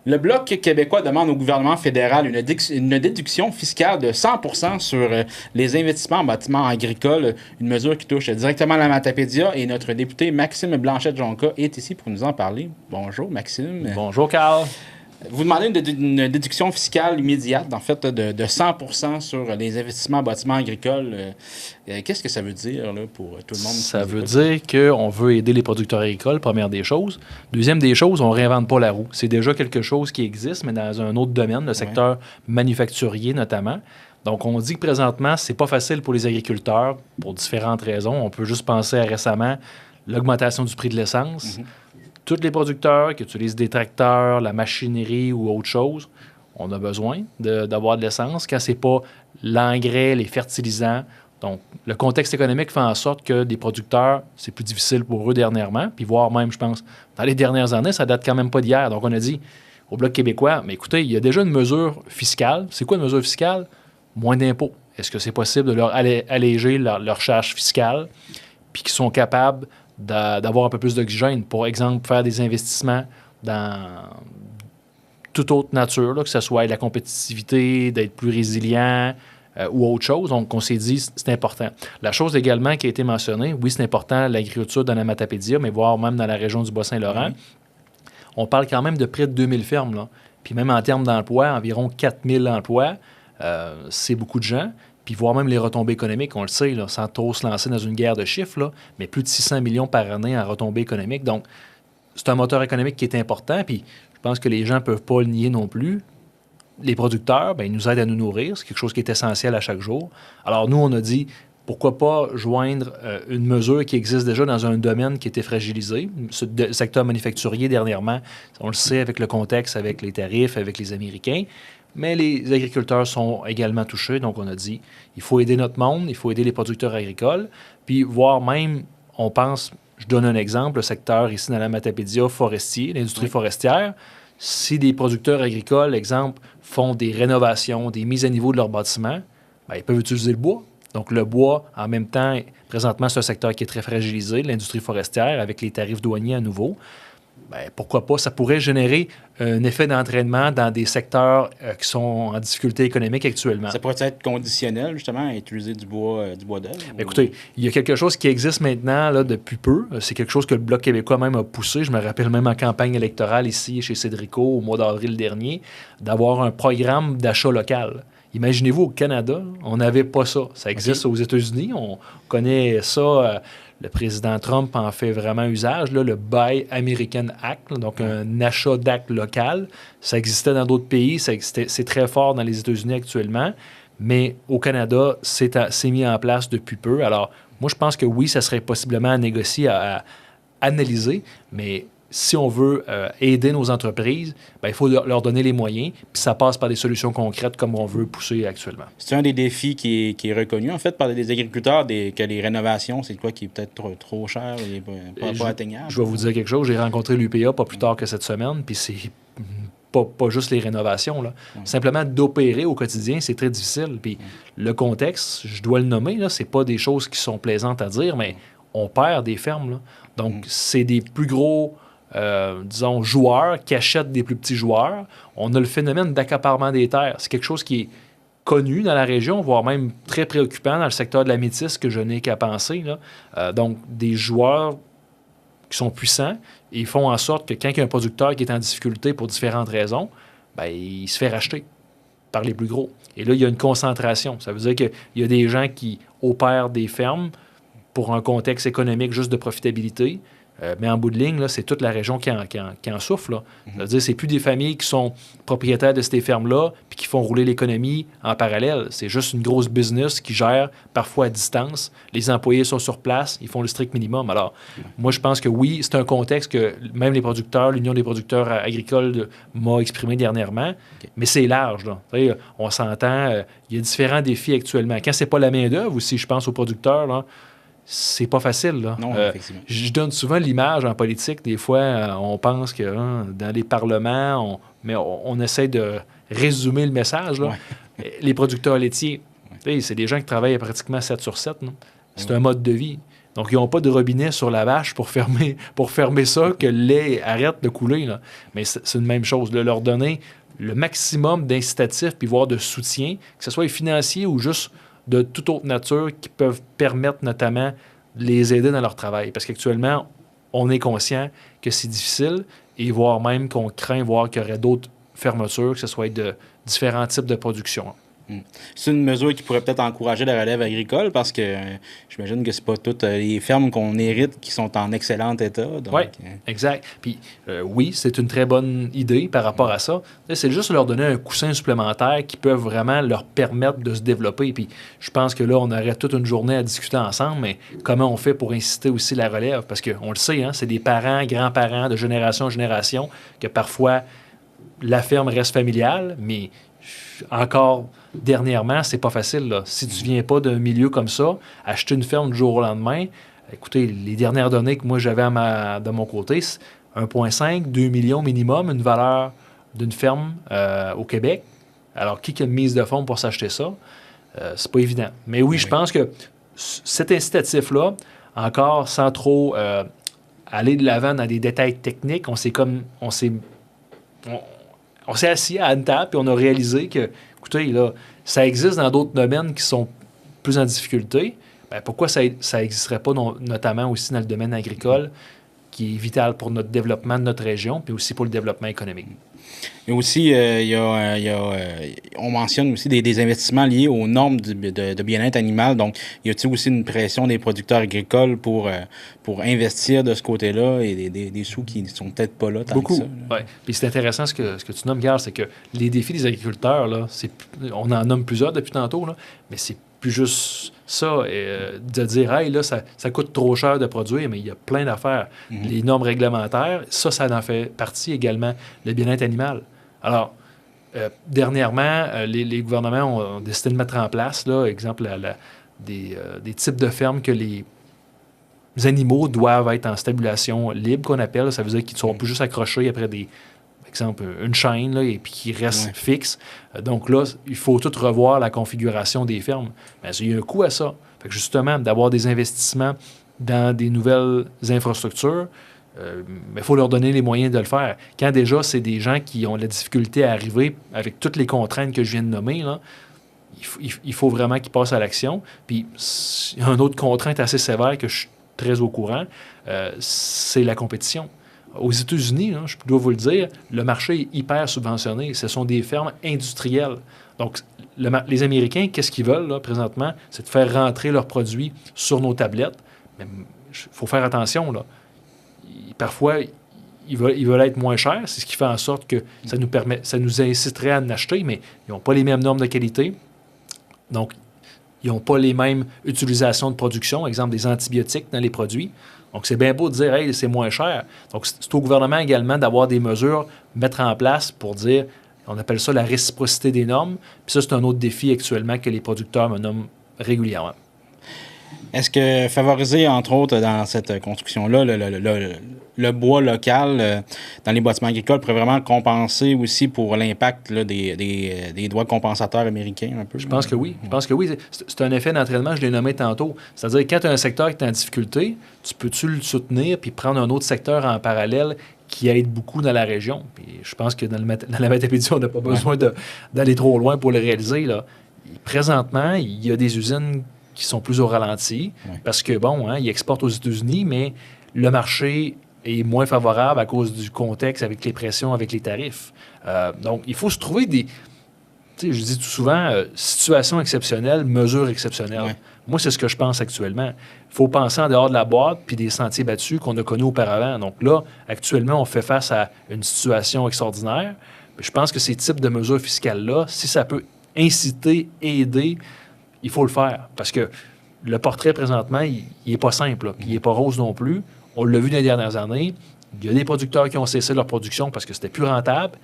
Le Bloc québécois demande au gouvernement fédéral une déduction fiscale de 100% sur les investissements en bâtiments agricoles, une mesure qui touche directement la Matapédia, et notre député Maxime Blanchette-Jonca est ici pour nous en parler. Bonjour Maxime. Bonjour Carl. Vous demandez une déduction fiscale immédiate, en fait, de 100% sur les investissements en bâtiments agricoles. Qu'est-ce que ça veut dire là, pour tout le monde? Ça veut dire qu'on veut aider les producteurs agricoles, première des choses. Deuxième des choses, on ne réinvente pas la roue. C'est déjà quelque chose qui existe, mais dans un autre domaine, le secteur manufacturier notamment. Donc, on dit que présentement, c'est pas facile pour les agriculteurs pour différentes raisons. On peut juste penser à récemment l'augmentation du prix de l'essence. Tous les producteurs qui utilisent des tracteurs, la machinerie ou autre chose, on a besoin d'avoir de l'essence. Quand ce n'est pas l'engrais, les fertilisants. Donc, le contexte économique fait en sorte que des producteurs, c'est plus difficile pour eux dernièrement. Puis voire même, je pense, dans les dernières années, ça date quand même pas d'hier. Donc, on a dit au Bloc québécois, mais écoutez, il y a déjà une mesure fiscale. C'est quoi une mesure fiscale? Moins d'impôts. Est-ce que c'est possible de leur alléger leur charge fiscale puis qu'ils sont capables d'avoir un peu plus d'oxygène, pour exemple, faire des investissements dans toute autre nature, là, que ce soit la compétitivité, d'être plus résilient ou autre chose. Donc, on s'est dit, c'est important. La chose également qui a été mentionnée, oui, c'est important, l'agriculture dans la Matapédia, mais voire même dans la région du Bas-Saint-Laurent. On parle quand même de près de 2000 fermes, là. Puis même en termes d'emploi, environ 4000 emplois, c'est beaucoup de gens. Puis voire même les retombées économiques, on le sait, là, sans trop se lancer dans une guerre de chiffres, là, mais plus de 600 millions par année en retombées économiques. Donc, c'est un moteur économique qui est important, puis je pense que les gens ne peuvent pas le nier non plus. Les producteurs, bien, ils nous aident à nous nourrir, c'est quelque chose qui est essentiel à chaque jour. Alors, nous, on a dit, pourquoi pas joindre une mesure qui existe déjà dans un domaine qui était fragilisé. Le secteur manufacturier, dernièrement, on le sait avec le contexte, avec les tarifs, avec les Américains. Mais les agriculteurs sont également touchés. Donc, on a dit, il faut aider notre monde, il faut aider les producteurs agricoles. Puis, voire même, on pense, je donne un exemple, le secteur ici dans la Matapédia forestier, l'industrie forestière. Si des producteurs agricoles, exemple, font des rénovations, des mises à niveau de leurs bâtiments, bien, ils peuvent utiliser le bois. Donc, le bois, en même temps, présentement, c'est un secteur qui est très fragilisé, l'industrie forestière, avec les tarifs douaniers à nouveau. Bien, pourquoi pas? Ça pourrait générer un effet d'entraînement dans des secteurs qui sont en difficulté économique actuellement. Ça pourrait être conditionnel, justement, à utiliser du bois d'œuvre? Écoutez, il y a quelque chose qui existe maintenant là, depuis peu. C'est quelque chose que le Bloc québécois même a poussé. Je me rappelle même en campagne électorale ici, chez Cédrico, au mois d'avril dernier, d'avoir un programme d'achat local. Imaginez-vous, au Canada, on n'avait pas ça. Ça existe aux États-Unis. On connaît ça. Le président Trump en fait vraiment usage, là, le Buy American Act, là, donc un achat d'acte local. Ça existait dans d'autres pays, c'est très fort dans les États-Unis actuellement, mais au Canada, c'est mis en place depuis peu. Alors, moi, je pense que oui, ça serait possiblement à négocier, à analyser, mais si on veut aider nos entreprises, bien, il faut leur donner les moyens, puis ça passe par des solutions concrètes comme on veut pousser actuellement. C'est un des défis qui est reconnu, en fait, par les agriculteurs, que les rénovations, c'est quoi qui est peut-être trop cher et pas atteignable. Je vais vous dire quelque chose. J'ai rencontré l'UPA pas plus tard que cette semaine, puis c'est pas juste les rénovations, là. Simplement d'opérer au quotidien, c'est très difficile. Puis le contexte, je dois le nommer, là, c'est pas des choses qui sont plaisantes à dire, mais on perd des fermes, là. Donc, c'est des plus gros... disons, joueurs qui achètent des plus petits joueurs. On a le phénomène d'accaparement des terres. C'est quelque chose qui est connu dans la région, voire même très préoccupant dans le secteur de la métisse que je n'ai qu'à penser, là. Donc, des joueurs qui sont puissants et ils font en sorte que quand il y a un producteur qui est en difficulté pour différentes raisons, bien, il se fait racheter par les plus gros. Et là, il y a une concentration. Ça veut dire qu'il y a des gens qui opèrent des fermes pour un contexte économique juste de profitabilité. Mais en bout de ligne, là, c'est toute la région qui en souffre. Là. C'est-à-dire, c'est plus des familles qui sont propriétaires de ces fermes-là puis qui font rouler l'économie en parallèle. C'est juste une grosse business qui gère parfois à distance. Les employés sont sur place, ils font le strict minimum. Alors, moi, je pense que oui, c'est un contexte que même les producteurs, l'Union des producteurs agricoles m'a exprimé dernièrement, mais c'est large. Là. On s'entend, il y a différents défis actuellement. Quand c'est pas la main-d'œuvre aussi, je pense aux producteurs, là, c'est pas facile. Là. Non, effectivement. Je donne souvent l'image en politique. Des fois, on pense que dans les parlements, on essaie de résumer le message. Là. Ouais. Les producteurs laitiers, c'est des gens qui travaillent pratiquement 7 sur 7. Non? C'est un mode de vie. Donc, ils n'ont pas de robinet sur la vache pour fermer ça, que le lait arrête de couler. Là. Mais c'est une même chose. De leur donner le maximum d'incitatifs puis voire de soutien, que ce soit financier ou juste de toute autre nature qui peuvent permettre notamment de les aider dans leur travail. Parce qu'actuellement, on est conscient que c'est difficile et voire même qu'on craint voir qu'il y aurait d'autres fermetures, que ce soit de différents types de production. C'est une mesure qui pourrait peut-être encourager la relève agricole parce que j'imagine que c'est pas toutes les fermes qu'on hérite qui sont en excellent état. Oui, exact. Puis oui, c'est une très bonne idée par rapport à ça. C'est juste leur donner un coussin supplémentaire qui peut vraiment leur permettre de se développer. Puis je pense que là, on aurait toute une journée à discuter ensemble, mais comment on fait pour inciter aussi la relève? Parce qu'on le sait, hein, c'est des parents, grands-parents de génération en génération que parfois la ferme reste familiale, mais encore dernièrement, c'est pas facile. Là. Si tu viens pas d'un milieu comme ça, acheter une ferme du jour au lendemain, écoutez, les dernières données que moi j'avais de mon côté, c'est 1,5, 2 millions minimum, une valeur d'une ferme au Québec. Alors, qui a une mise de fonds pour s'acheter ça? C'est pas évident. Mais oui, je pense que cet incitatif-là, encore sans trop aller de l'avant dans des détails techniques, on s'est assis à une table et on a réalisé que, écoutez, là, ça existe dans d'autres domaines qui sont plus en difficulté. Bien, pourquoi ça n'existerait pas notamment aussi dans le domaine agricole, qui est vital pour notre développement de notre région, puis aussi pour le développement économique? Et aussi, on mentionne aussi des investissements liés aux normes de bien-être animal. Donc, y a-t-il aussi une pression des producteurs agricoles pour investir de ce côté-là et des sous qui ne sont peut-être pas là tant beaucoup. Que ça? Oui. Puis c'est intéressant ce que tu nommes, Gare, c'est que les défis des agriculteurs, là, on en nomme plusieurs depuis tantôt, là, mais c'est plus juste ça, de dire, hey, là, ça coûte trop cher de produire, mais il y a plein d'affaires. Mm-hmm. Les normes réglementaires, ça en fait partie également, le bien-être animal. Alors, dernièrement, les gouvernements ont décidé de mettre en place, là, exemple, des types de fermes que les animaux doivent être en stabulation libre, qu'on appelle. Ça veut dire qu'ils ne seront plus juste accrochés après par exemple, une chaîne, là, et puis qui reste fixe. Donc là, il faut tout revoir la configuration des fermes. Mais il y a un coût à ça. Fait que justement, d'avoir des investissements dans des nouvelles infrastructures, il faut leur donner les moyens de le faire. Quand déjà, c'est des gens qui ont la difficulté à arriver avec toutes les contraintes que je viens de nommer, là, il faut vraiment qu'ils passent à l'action. Puis, il y a une autre contrainte assez sévère que je suis très au courant, c'est la compétition. Aux États-Unis, je dois vous le dire, le marché est hyper subventionné. Ce sont des fermes industrielles. Donc, les Américains, qu'est-ce qu'ils veulent là, présentement? C'est de faire rentrer leurs produits sur nos tablettes. Mais il faut faire attention. Là. Parfois, ils veulent être moins chers. C'est ce qui fait en sorte que ça nous inciterait à en acheter, mais ils n'ont pas les mêmes normes de qualité. Donc, ils n'ont pas les mêmes utilisations de production, exemple des antibiotiques dans les produits. Donc, c'est bien beau de dire, hey, c'est moins cher. Donc, c'est au gouvernement également d'avoir des mesures, mettre en place pour dire, on appelle ça la réciprocité des normes. Puis ça, c'est un autre défi actuellement que les producteurs me nomment régulièrement. Est-ce que favoriser, entre autres, dans cette construction-là, le bois local dans les bâtiments agricoles pourrait vraiment compenser aussi pour l'impact là, des droits compensateurs américains un peu? Je pense que oui. Je pense que oui. C'est un effet d'entraînement, je l'ai nommé tantôt. C'est-à-dire quand tu as un secteur qui est en difficulté, peux-tu le soutenir puis prendre un autre secteur en parallèle qui aide beaucoup dans la région? Puis je pense que dans la Matapédie, on n'a pas besoin d'aller trop loin pour le réaliser. Là. Présentement, il y a des usines qui sont plus au ralenti, parce que, ils exportent aux États-Unis, mais le marché est moins favorable à cause du contexte avec les pressions, avec les tarifs. Donc, il faut se trouver des... Tu sais, je dis tout souvent, situation exceptionnelle, mesure exceptionnelle. Ouais. Moi, c'est ce que je pense actuellement. Il faut penser en dehors de la boîte puis des sentiers battus qu'on a connus auparavant. Donc là, actuellement, on fait face à une situation extraordinaire. Je pense que ces types de mesures fiscales-là, si ça peut inciter, aider, il faut le faire. Parce que le portrait, présentement, il n'est pas simple. Là, il n'est pas rose non plus. On l'a vu dans les dernières années. Il y a des producteurs qui ont cessé leur production parce que c'était plus rentable.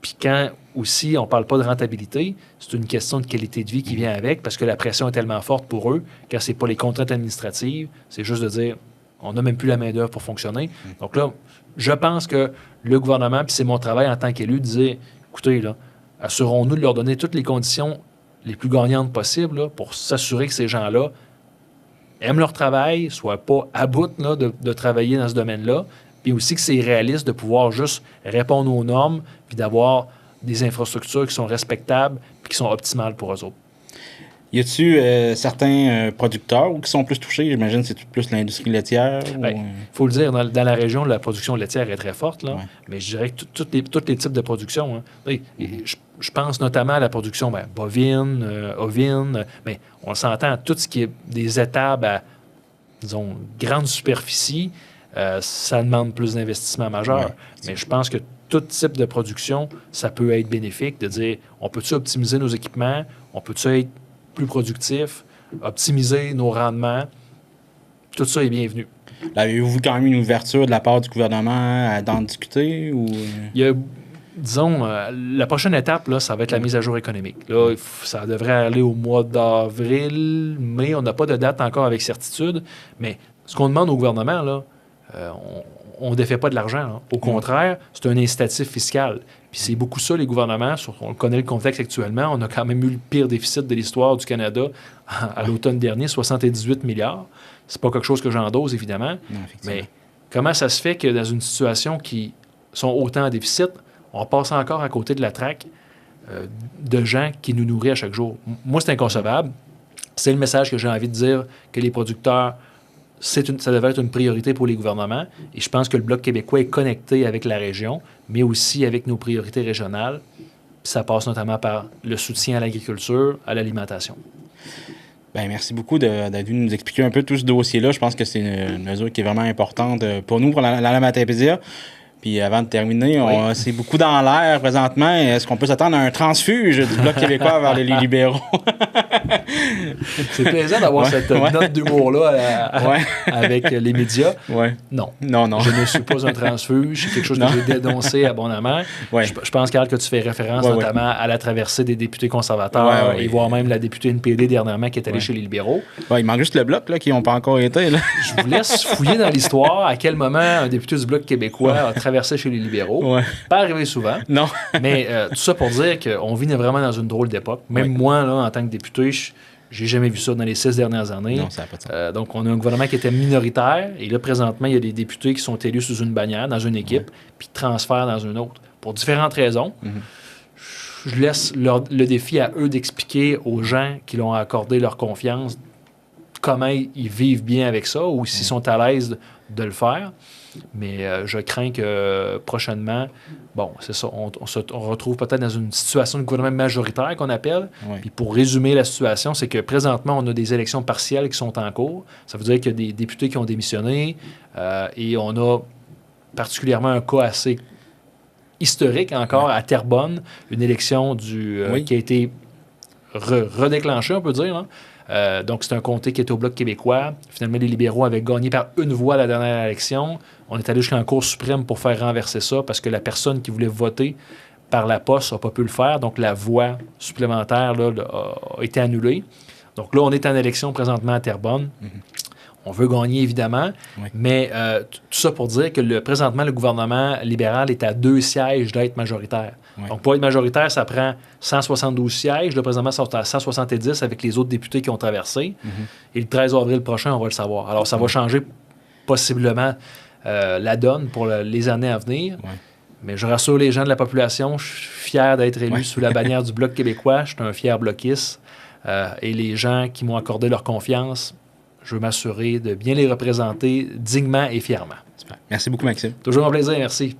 Puis quand aussi, on ne parle pas de rentabilité, c'est une question de qualité de vie qui vient avec parce que la pression est tellement forte pour eux, quand ce n'est pas les contraintes administratives, c'est juste de dire on n'a même plus la main-d'œuvre pour fonctionner. Donc là, je pense que le gouvernement, puis c'est mon travail en tant qu'élu, de dire écoutez, là, assurons-nous de leur donner toutes les conditions les plus gagnantes possibles là, pour s'assurer que ces gens-là aiment leur travail, soient pas à bout là, de travailler dans ce domaine-là, puis aussi que c'est réaliste de pouvoir juste répondre aux normes, puis d'avoir des infrastructures qui sont respectables, puis qui sont optimales pour eux autres. Y a-t-il certains producteurs qui sont plus touchés? J'imagine que c'est plus l'industrie laitière. Il faut le dire, dans la région, la production laitière est très forte, là, Ouais. mais je dirais que tous les types de production. Hein. Je pense notamment à la production bovine, ovine, mais on s'entend, tout ce qui est des étables à, disons, grande superficie, ça demande plus d'investissement majeur. Ouais. Mais je pense que tout type de production, ça peut être bénéfique de dire, on peut-tu optimiser nos équipements, on peut-tu être plus productif, optimiser nos rendements, tout ça est bienvenu. Avez-vous vu quand même une ouverture de la part du gouvernement à d'en discuter? Ou... Il y a, disons, la prochaine étape, là, ça va être la mise à jour économique. Là, ça devrait aller au mois d'avril, mai. On n'a pas de date encore avec certitude, mais ce qu'on demande au gouvernement, là, on ne défait pas de l'argent. Hein. Au contraire, c'est un incitatif fiscal. Puis c'est beaucoup ça, les gouvernements. On connaît le contexte actuellement. On a quand même eu le pire déficit de l'histoire du Canada à l'automne dernier, 78 milliards. C'est pas quelque chose que j'endose, évidemment. Non, mais comment ça se fait que dans une situation qui sont autant en déficit, on passe encore à côté de la traque de gens qui nous nourrissent à chaque jour? Moi, c'est inconcevable. C'est le message que j'ai envie de dire, que les producteurs, ça devrait être une priorité pour les gouvernements. Et je pense que le Bloc québécois est connecté avec la région, mais aussi avec nos priorités régionales. Puis ça passe notamment par le soutien à l'agriculture, à l'alimentation. Bien, merci beaucoup d'être venu nous expliquer un peu tout ce dossier-là. Je pense que c'est une mesure qui est vraiment importante pour nous, pour la Matapédia. Puis avant de terminer, c'est beaucoup dans l'air présentement. Est-ce qu'on peut s'attendre à un transfuge du Bloc québécois vers les libéraux? C'est plaisant d'avoir cette note d'humour-là avec les médias. Ouais. Non. Non. Je ne suis pas un transfuge. C'est quelque chose que j'ai dénoncé abondamment. Ouais. Je pense, Carl, que tu fais référence notamment à la traversée des députés conservateurs et voire même la députée NPD dernièrement qui est allée chez les libéraux. Ouais, il manque juste le Bloc là, qui n'ont pas encore été. Là. Je vous laisse fouiller dans l'histoire à quel moment un député du Bloc québécois a traversé chez les libéraux. Pas arrivé souvent. Non. Mais tout ça pour dire qu'on vit vraiment dans une drôle d'époque. Même moi, là, en tant que député, j'ai jamais vu ça dans les 6 dernières années. Non, ça n'a pas de sens. Donc, on a un gouvernement qui était minoritaire. Et là, présentement, il y a des députés qui sont élus sous une bannière, dans une équipe, puis transfèrent dans une autre. Pour différentes raisons. Je laisse le défi à eux d'expliquer aux gens qui l'ont accordé leur confiance comment ils vivent bien avec ça ou s'ils sont à l'aise de le faire. Mais je crains que prochainement, c'est ça, on se retrouve peut-être dans une situation de gouvernement majoritaire qu'on appelle. Puis pour résumer la situation, c'est que présentement, on a des élections partielles qui sont en cours. Ça veut dire qu'il y a des députés qui ont démissionné et on a particulièrement un cas assez historique encore à Terrebonne, une élection qui a été redéclenchée, on peut dire, hein. Donc, c'est un comté qui était au Bloc québécois. Finalement, les libéraux avaient gagné par une voix à la dernière élection. On est allé jusqu'en Cour suprême pour faire renverser ça parce que la personne qui voulait voter par la poste n'a pas pu le faire. Donc, la voix supplémentaire là, a été annulée. Donc là, on est en élection présentement à Terrebonne. On veut gagner, évidemment, mais tout ça pour dire que présentement, le gouvernement libéral est à 2 sièges d'être majoritaire. Donc, pour être majoritaire, ça prend 172 sièges. Là, présentement, ils sont à 170 avec les autres députés qui ont traversé. Et le 13 avril prochain, on va le savoir. Alors, ça va changer possiblement la donne pour les années à venir. Mais je rassure les gens de la population, je suis fier d'être élu sous la bannière du Bloc québécois. Je suis un fier bloquiste. Et les gens qui m'ont accordé leur confiance, je veux m'assurer de bien les représenter dignement et fièrement. Super. Merci beaucoup, Maxime. Toujours un plaisir, merci.